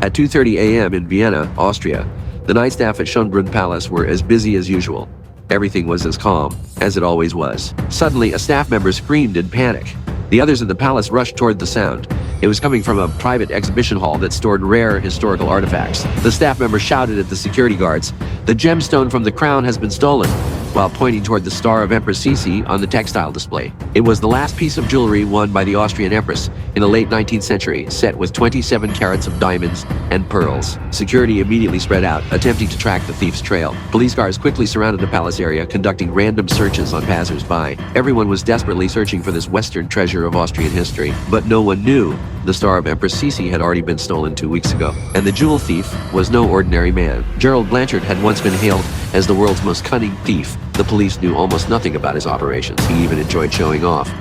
At 2:30 a.m. in Vienna, Austria, the night staff at Schönbrunn Palace were as busy as usual. Everything was as calm as it always was. Suddenly, a staff member screamed in panic. The others in the palace rushed toward the sound. It was coming from a private exhibition hall that stored rare historical artifacts. The staff member shouted at the security guards, "The gemstone from the crown has been stolen," while pointing toward the star of Empress Sisi on the textile display. It was the last piece of jewelry worn by the Austrian empress in the late 19th century, set with 27 carats of diamonds and pearls. Security immediately spread out, attempting to track the thief's trail. Police cars quickly surrounded the palace area, conducting random searches on passers-by. Everyone was desperately searching for this Western treasure of Austrian history, but no one knew the star of Empress Sisi had already been stolen 2 weeks ago. And the jewel thief was no ordinary man. Gerald Blanchard had once been hailed as the world's most cunning thief. The police knew almost nothing about his operations. He even enjoyed showing off.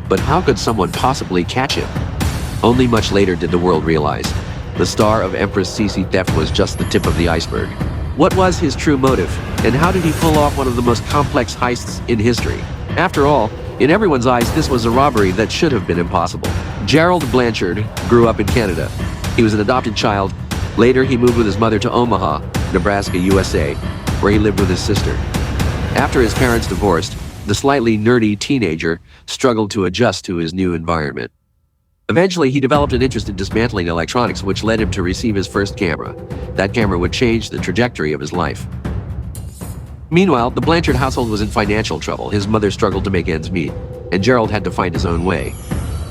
But how could someone possibly catch him? Only much later did the world realize the star of Empress Sisi theft was just the tip of the iceberg. What was his true motive, and how did he pull off one of the most complex heists in history? After all, in everyone's eyes, this was a robbery that should have been impossible. Gerald Blanchard grew up in Canada. He was an adopted child. Later, he moved with his mother to Omaha, Nebraska, USA, where he lived with his sister. After his parents divorced, the slightly nerdy teenager struggled to adjust to his new environment. Eventually, he developed an interest in dismantling electronics, which led him to receive his first camera. That camera would change the trajectory of his life. Meanwhile, the Blanchard household was in financial trouble. His mother struggled to make ends meet, and Gerald had to find his own way.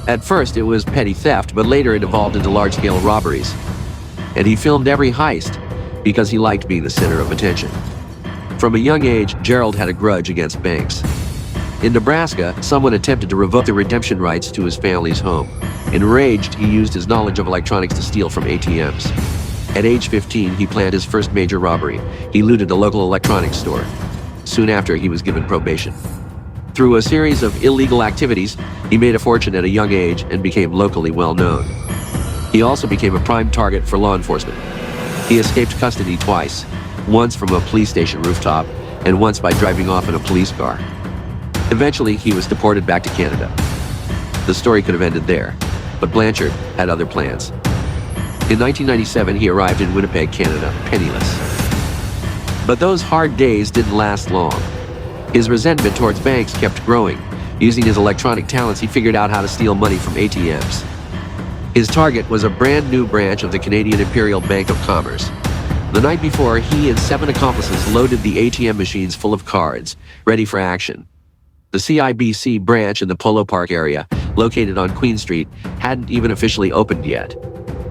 At first, it was petty theft, but later it evolved into large-scale robberies. And he filmed every heist because he liked being the center of attention. From a young age, Gerald had a grudge against banks. In Nebraska, someone attempted to revoke the redemption rights to his family's home. Enraged, he used his knowledge of electronics to steal from ATMs. At age 15, he planned his first major robbery. He looted a local electronics store. Soon after, he was given probation. Through a series of illegal activities, he made a fortune at a young age and became locally well known. He also became a prime target for law enforcement. He escaped custody twice, once from a police station rooftop and once by driving off in a police car. Eventually, he was deported back to Canada. The story could have ended there, but Blanchard had other plans. In 1997, he arrived in Winnipeg, Canada, penniless. But those hard days didn't last long. His resentment towards banks kept growing. Using his electronic talents, he figured out how to steal money from ATMs. His target was a brand new branch of the Canadian Imperial Bank of Commerce. The night before, he and 7 accomplices loaded the ATM machines full of cards, ready for action. The CIBC branch in the Polo Park area, located on Queen Street, hadn't even officially opened yet.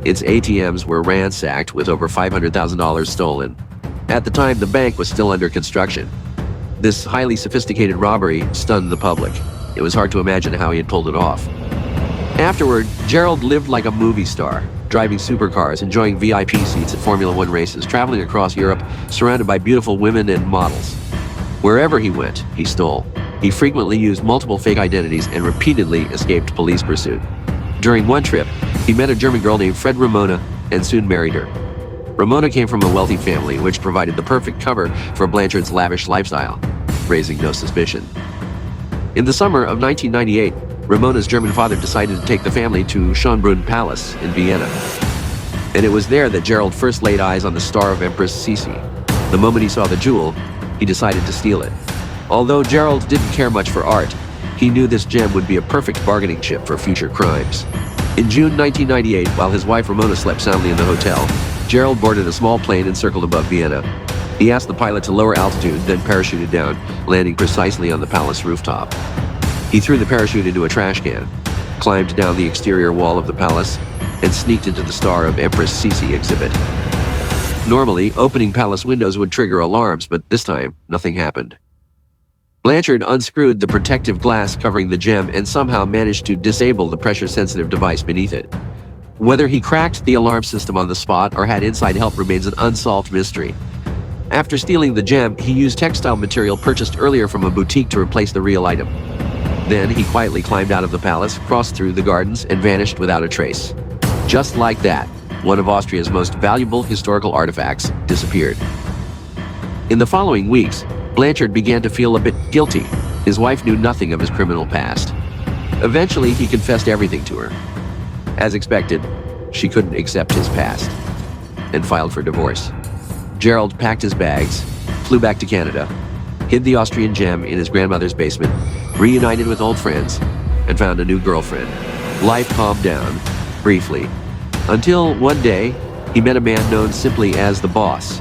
Its ATMs were ransacked with over $500,000 stolen. At the time, the bank was still under construction. This highly sophisticated robbery stunned the public. It was hard to imagine how he had pulled it off. Afterward, Gerald lived like a movie star, driving supercars, enjoying VIP seats at Formula One races, traveling across Europe, surrounded by beautiful women and models. Wherever he went, he stole. He frequently used multiple fake identities and repeatedly escaped police pursuit. During one trip, he met a German girl named Fred Ramona and soon married her. Ramona came from a wealthy family, which provided the perfect cover for Blanchard's lavish lifestyle, raising no suspicion. In the summer of 1998, Ramona's German father decided to take the family to Schönbrunn Palace in Vienna. And it was there that Gerald first laid eyes on the star of Empress Sisi. The moment he saw the jewel, he decided to steal it. Although Gerald didn't care much for art, he knew this gem would be a perfect bargaining chip for future crimes. In June 1998, while his wife Ramona slept soundly in the hotel, Gerald boarded a small plane and circled above Vienna. He asked the pilot to lower altitude, then parachuted down, landing precisely on the palace rooftop. He threw the parachute into a trash can, climbed down the exterior wall of the palace, and sneaked into the Star of Empress Sisi exhibit. Normally, opening palace windows would trigger alarms, but this time, nothing happened. Blanchard unscrewed the protective glass covering the gem and somehow managed to disable the pressure-sensitive device beneath it. Whether he cracked the alarm system on the spot or had inside help remains an unsolved mystery. After stealing the gem, he used textile material purchased earlier from a boutique to replace the real item. Then he quietly climbed out of the palace, crossed through the gardens, and vanished without a trace. Just like that, one of Austria's most valuable historical artifacts disappeared. In the following weeks, Blanchard began to feel a bit guilty. His wife knew nothing of his criminal past. Eventually, he confessed everything to her. As expected, she couldn't accept his past. and filed for divorce. Gerald packed his bags, flew back to Canada, hid the Austrian gem in his grandmother's basement, reunited with old friends, and found a new girlfriend. Life calmed down, briefly, until one day he met a man known simply as the Boss.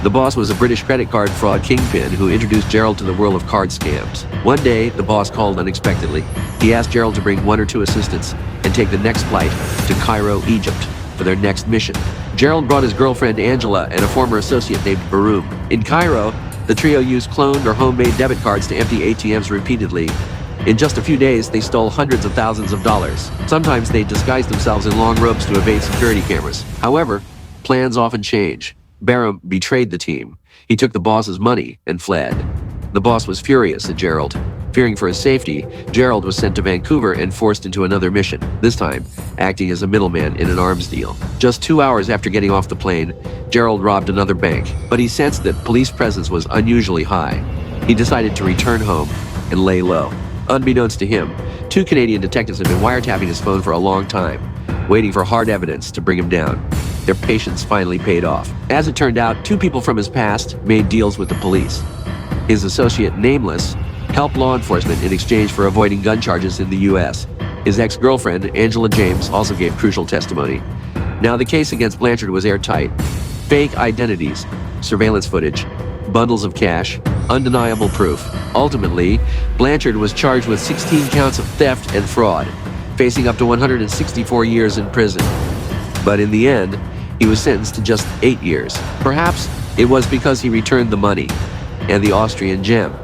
The Boss was a British credit card fraud kingpin who introduced Gerald to the world of card scams. One day, the Boss called unexpectedly. He asked Gerald to bring 1 or 2 assistants and take the next flight to Cairo, Egypt, for their next mission. Gerald brought his girlfriend Angela and a former associate named Baroum. In Cairo, the trio used cloned or homemade debit cards to empty ATMs repeatedly. In just a few days, they stole hundreds of thousands of dollars. Sometimes they disguised themselves in long robes to evade security cameras. However, plans often change. Baroum betrayed the team. He took the boss's money and fled. The boss was furious at Gerald. Fearing for his safety, Gerald was sent to Vancouver and forced into another mission, this time acting as a middleman in an arms deal. Just 2 hours after getting off the plane, Gerald robbed another bank, but he sensed that police presence was unusually high. He decided to return home and lay low. Unbeknownst to him, 2 Canadian detectives had been wiretapping his phone for a long time, waiting for hard evidence to bring him down. Their patience finally paid off. As it turned out, 2 people from his past made deals with the police. His associate, Nameless, helped law enforcement in exchange for avoiding gun charges in the U.S. His ex-girlfriend, Angela James, also gave crucial testimony. Now the case against Blanchard was airtight. Fake identities, surveillance footage, bundles of cash, undeniable proof. Ultimately, Blanchard was charged with 16 counts of theft and fraud, facing up to 164 years in prison. But in the end, he was sentenced to just 8 years. Perhaps it was because he returned the money and the Austrian gem.